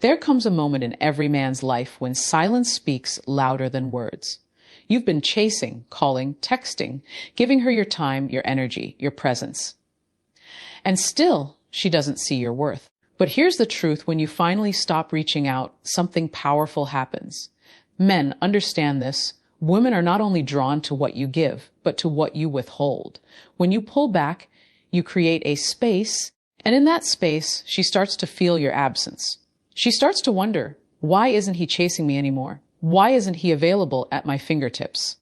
There comes a moment in every man's life when silence speaks louder than words. You've been chasing, calling, texting, giving her your time, your energy, your presence. And still, she doesn't see your worth. But here's the truth: when you finally stop reaching out, something powerful happens. Men understand this. Women are not only drawn to what you give, but to what you withhold. When you pull back, you create a space, and in that space, she starts to feel your absence. She starts to wonder, why isn't he chasing me anymore? Why isn't he available at my fingertips?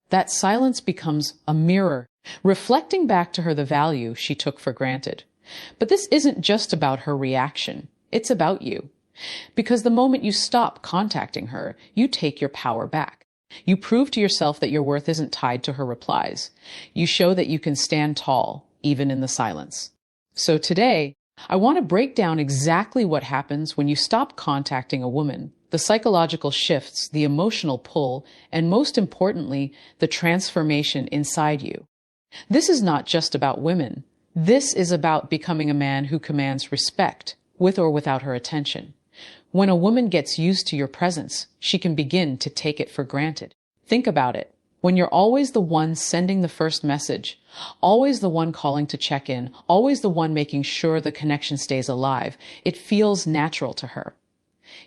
That silence becomes a mirror, reflecting back to her the value she took for granted. But this isn't just about her reaction. It's about you. Because the moment you stop contacting her, you take your power back. You prove to yourself that your worth isn't tied to her replies. You show that you can stand tall, even in the silence. So today, I want to break down exactly what happens when you stop contacting a woman, the psychological shifts, the emotional pull, and most importantly, the transformation inside you. This is not just about women. This is about becoming a man who commands respect, with or without her attention. When a woman gets used to your presence, she can begin to take it for granted. Think about it. When you're always the one sending the first message, always the one calling to check in, always the one making sure the connection stays alive, it feels natural to her.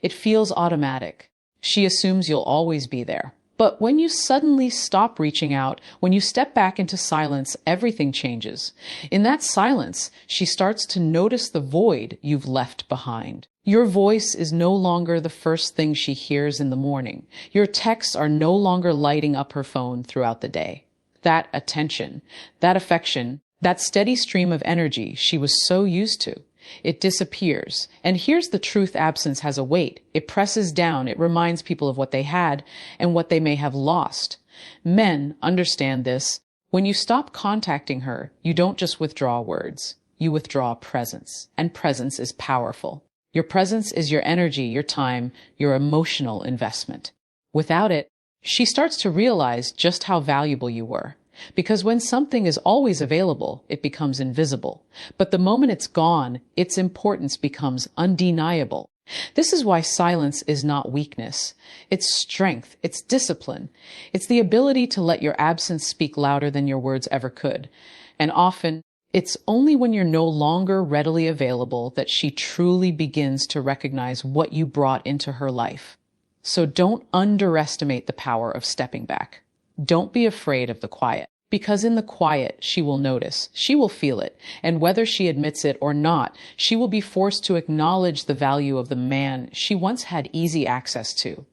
It feels automatic. She assumes you'll always be there. But when you suddenly stop reaching out, when you step back into silence, everything changes. In that silence, she starts to notice the void you've left behind. Your voice is no longer the first thing she hears in the morning. Your texts are no longer lighting up her phone throughout the day. That attention, that affection, that steady stream of energy she was so used to, it disappears. And here's the truth: absence has a weight. It presses down. It reminds people of what they had and what they may have lost. Men understand this. When you stop contacting her, you don't just withdraw words. You withdraw presence. And presence is powerful. Your presence is your energy, your time, your emotional investment. Without it, she starts to realize just how valuable you were. Because when something is always available, it becomes invisible. But the moment it's gone, its importance becomes undeniable. This is why silence is not weakness. It's strength. It's discipline. It's the ability to let your absence speak louder than your words ever could. And often, it's only when you're no longer readily available that she truly begins to recognize what you brought into her life. So don't underestimate the power of stepping back. Don't be afraid of the quiet, because in the quiet, she will notice, she will feel it, and whether she admits it or not, she will be forced to acknowledge the value of the man she once had easy access to.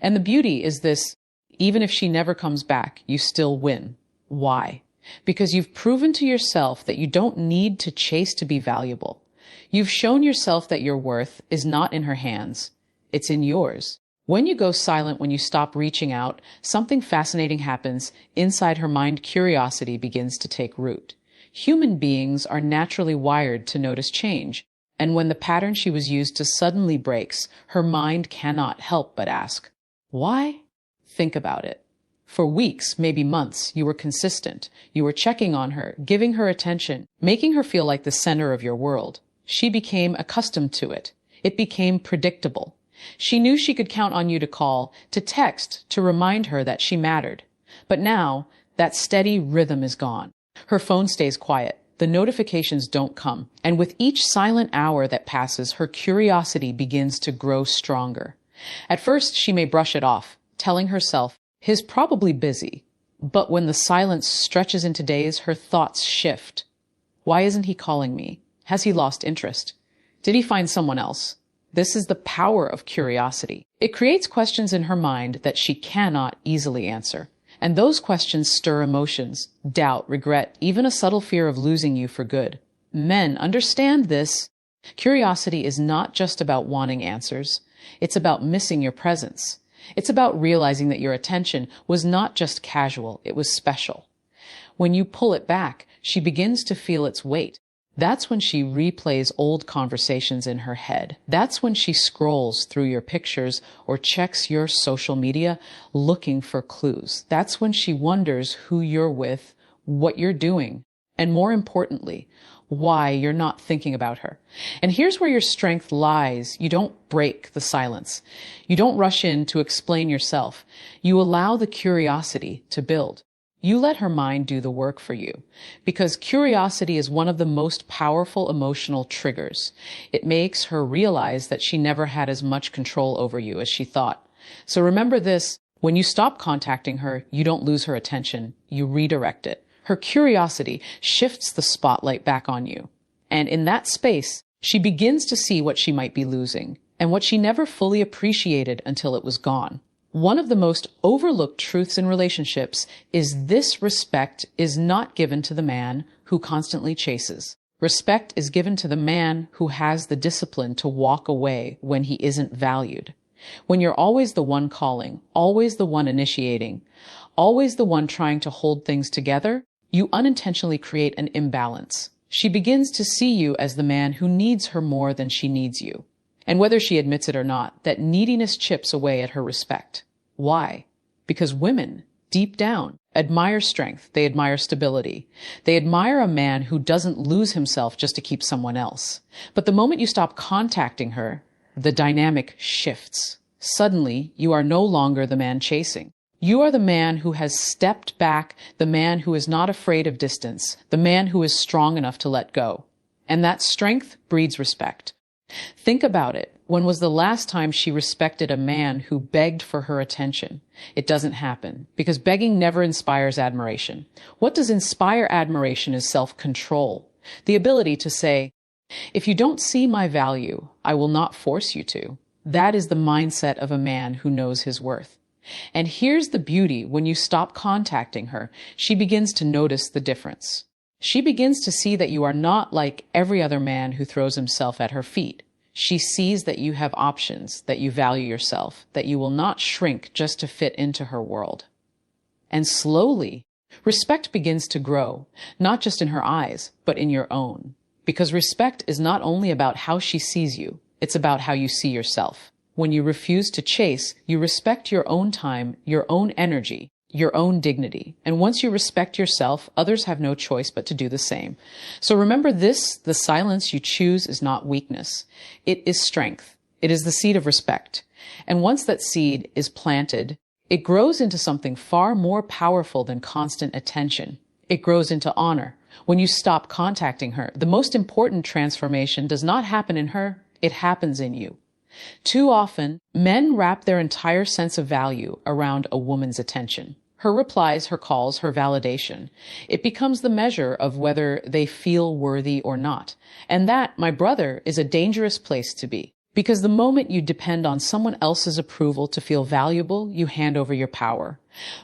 And the beauty is this: even if she never comes back, you still win. Why? Because you've proven to yourself that you don't need to chase to be valuable. You've shown yourself that your worth is not in her hands, it's in yours. When you go silent, when you stop reaching out, something fascinating happens. Inside her mind, curiosity begins to take root. Human beings are naturally wired to notice change. And when the pattern she was used to suddenly breaks, her mind cannot help but ask, why? Think about it. For weeks, maybe months, you were consistent. You were checking on her, giving her attention, making her feel like the center of your world. She became accustomed to it. It became predictable. She knew she could count on you to call, to text, to remind her that she mattered. But now, that steady rhythm is gone. Her phone stays quiet. The notifications don't come. And with each silent hour that passes, her curiosity begins to grow stronger. At first, she may brush it off, telling herself, he's probably busy. But when the silence stretches into days, her thoughts shift. Why isn't he calling me? Has he lost interest? Did he find someone else? This is the power of curiosity. It creates questions in her mind that she cannot easily answer. And those questions stir emotions, doubt, regret, even a subtle fear of losing you for good. Men understand this. Curiosity is not just about wanting answers. It's about missing your presence. It's about realizing that your attention was not just casual, it was special. When you pull it back, she begins to feel its weight. That's when she replays old conversations in her head. That's when she scrolls through your pictures or checks your social media looking for clues. That's when she wonders who you're with, what you're doing, and more importantly, why you're not thinking about her. And here's where your strength lies. You don't break the silence. You don't rush in to explain yourself. You allow the curiosity to build. You let her mind do the work for you, because curiosity is one of the most powerful emotional triggers. It makes her realize that she never had as much control over you as she thought. So remember this, when you stop contacting her, you don't lose her attention, you redirect it. Her curiosity shifts the spotlight back on you. And in that space, she begins to see what she might be losing, and what she never fully appreciated until it was gone. One of the most overlooked truths in relationships is this: respect is not given to the man who constantly chases. Respect is given to the man who has the discipline to walk away when he isn't valued. When you're always the one calling, always the one initiating, always the one trying to hold things together, you unintentionally create an imbalance. She begins to see you as the man who needs her more than she needs you. And whether she admits it or not, that neediness chips away at her respect. Why? Because women, deep down, admire strength. They admire stability. They admire a man who doesn't lose himself just to keep someone else. But the moment you stop contacting her, the dynamic shifts. Suddenly, you are no longer the man chasing. You are the man who has stepped back, the man who is not afraid of distance, the man who is strong enough to let go. And that strength breeds respect. Think about it. When was the last time she respected a man who begged for her attention? It doesn't happen, because begging never inspires admiration. What does inspire admiration is self-control. The ability to say, if you don't see my value, I will not force you to. That is the mindset of a man who knows his worth. And here's the beauty: when you stop contacting her, she begins to notice the difference. She begins to see that you are not like every other man who throws himself at her feet. She sees that you have options, that you value yourself, that you will not shrink just to fit into her world. And slowly, respect begins to grow, not just in her eyes, but in your own. Because respect is not only about how she sees you, it's about how you see yourself. When you refuse to chase, you respect your own time, your own energy, your own dignity. And once you respect yourself, others have no choice but to do the same. So remember this: the silence you choose is not weakness. It is strength. It is the seed of respect. And once that seed is planted, it grows into something far more powerful than constant attention. It grows into honor. When you stop contacting her, the most important transformation does not happen in her, it happens in you. Too often, men wrap their entire sense of value around a woman's attention. Her replies, her calls, her validation. It becomes the measure of whether they feel worthy or not. And that, my brother, is a dangerous place to be. Because the moment you depend on someone else's approval to feel valuable, you hand over your power.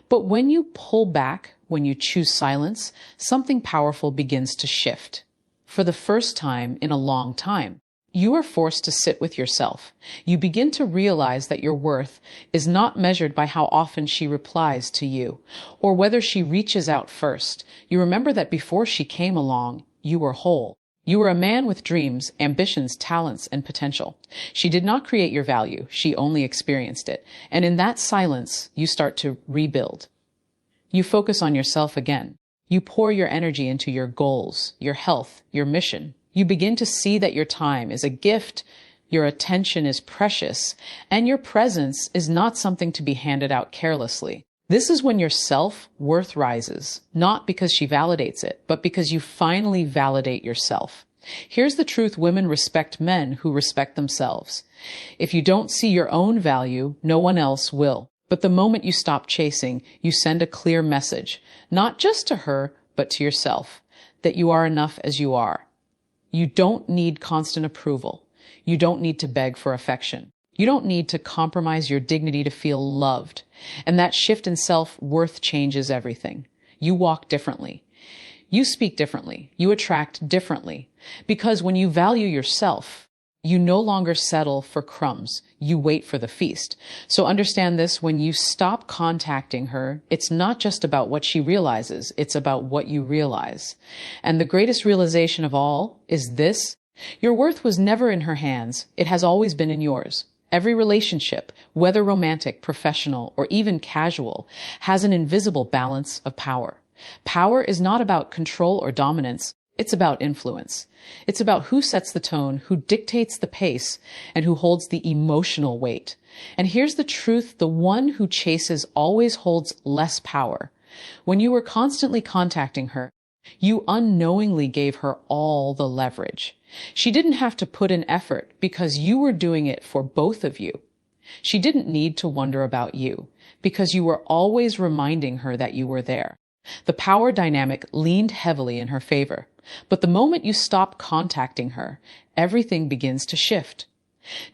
But when you pull back, when you choose silence, something powerful begins to shift. For the first time in a long time, you are forced to sit with yourself. You begin to realize that your worth is not measured by how often she replies to you, or whether she reaches out first. You remember that before she came along, you were whole. You were a man with dreams, ambitions, talents, and potential. She did not create your value. She only experienced it. And in that silence, you start to rebuild. You focus on yourself again. You pour your energy into your goals, your health, your mission. You begin to see that your time is a gift, your attention is precious, and your presence is not something to be handed out carelessly. This is when your self-worth rises, not because she validates it, but because you finally validate yourself. Here's the truth: women respect men who respect themselves. If you don't see your own value, no one else will. But the moment you stop chasing, you send a clear message, not just to her, but to yourself, that you are enough as you are. You don't need constant approval. You don't need to beg for affection. You don't need to compromise your dignity to feel loved. And that shift in self-worth changes everything. You walk differently. You speak differently. You attract differently. Because when you value yourself, you no longer settle for crumbs. You wait for the feast. So understand this: when you stop contacting her, it's not just about what she realizes, it's about what you realize. And the greatest realization of all is this: your worth was never in her hands. It has always been in yours. Every relationship, whether romantic, professional, or even casual, has an invisible balance of power. Power is not about control or dominance. It's about influence. It's about who sets the tone, who dictates the pace, and who holds the emotional weight. And here's the truth: the one who chases always holds less power. When you were constantly contacting her, you unknowingly gave her all the leverage. She didn't have to put in effort because you were doing it for both of you. She didn't need to wonder about you because you were always reminding her that you were there. The power dynamic leaned heavily in her favor. But the moment you stop contacting her, everything begins to shift.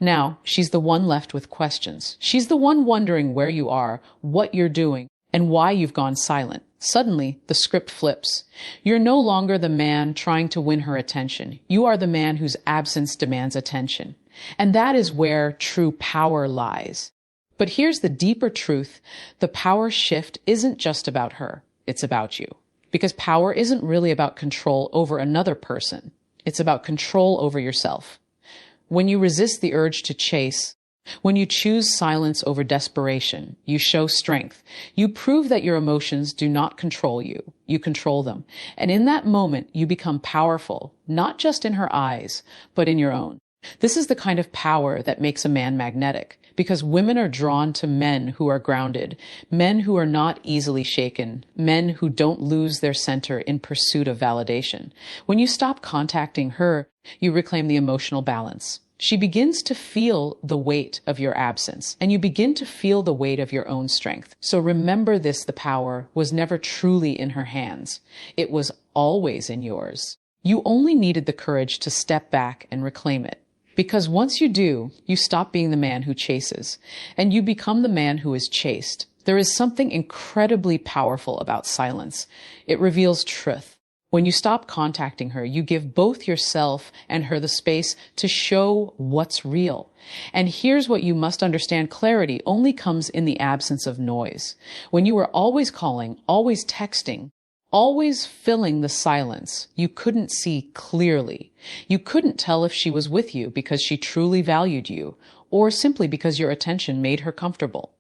Now, she's the one left with questions. She's the one wondering where you are, what you're doing, and why you've gone silent. Suddenly, the script flips. You're no longer the man trying to win her attention. You are the man whose absence demands attention. And that is where true power lies. But here's the deeper truth. The power shift isn't just about her. It's about you. Because power isn't really about control over another person. It's about control over yourself. When you resist the urge to chase, when you choose silence over desperation, you show strength. You prove that your emotions do not control you. You control them. And in that moment, you become powerful, not just in her eyes, but in your own. This is the kind of power that makes a man magnetic, because women are drawn to men who are grounded, men who are not easily shaken, men who don't lose their center in pursuit of validation. When you stop contacting her, you reclaim the emotional balance. She begins to feel the weight of your absence, and you begin to feel the weight of your own strength. So remember this: the power was never truly in her hands. It was always in yours. You only needed the courage to step back and reclaim it. Because once you do, you stop being the man who chases, and you become the man who is chased. There is something incredibly powerful about silence. It reveals truth. When you stop contacting her, you give both yourself and her the space to show what's real. And here's what you must understand: clarity only comes in the absence of noise. When you were always calling, always texting, always filling the silence, you couldn't see clearly. You couldn't tell if she was with you because she truly valued you, or simply because your attention made her comfortable.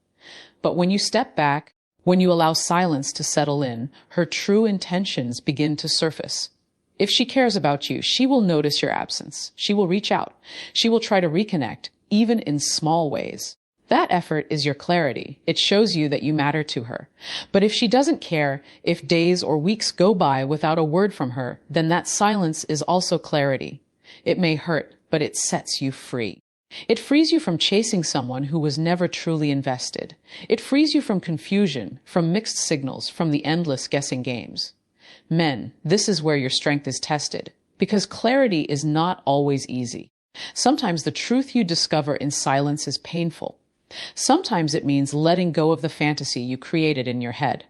But when you step back, when you allow silence to settle in, her true intentions begin to surface. If she cares about you, she will notice your absence. She will reach out. She will try to reconnect, even in small ways. That effort is your clarity. It shows you that you matter to her. But if she doesn't care, if days or weeks go by without a word from her, then that silence is also clarity. It may hurt, but it sets you free. It frees you from chasing someone who was never truly invested. It frees you from confusion, from mixed signals, from the endless guessing games. Men, this is where your strength is tested, because clarity is not always easy. Sometimes the truth you discover in silence is painful. Sometimes it means letting go of the fantasy you created in your head.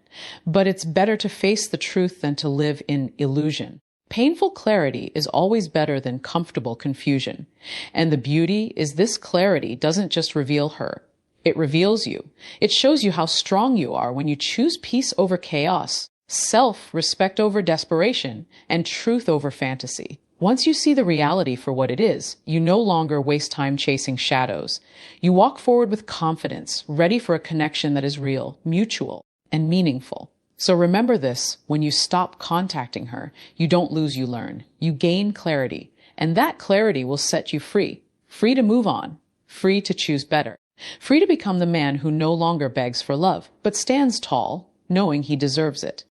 But it's better to face the truth than to live in illusion. Painful clarity is always better than comfortable confusion. And the beauty is this: clarity doesn't just reveal her. It reveals you. It shows you how strong you are when you choose peace over chaos, self-respect over desperation, and truth over fantasy. Once you see the reality for what it is, you no longer waste time chasing shadows. You walk forward with confidence, ready for a connection that is real, mutual, and meaningful. So remember this: when you stop contacting her, you don't lose, you learn. You gain clarity, and that clarity will set you free. Free to move on, free to choose better, free to become the man who no longer begs for love, but stands tall, knowing he deserves it.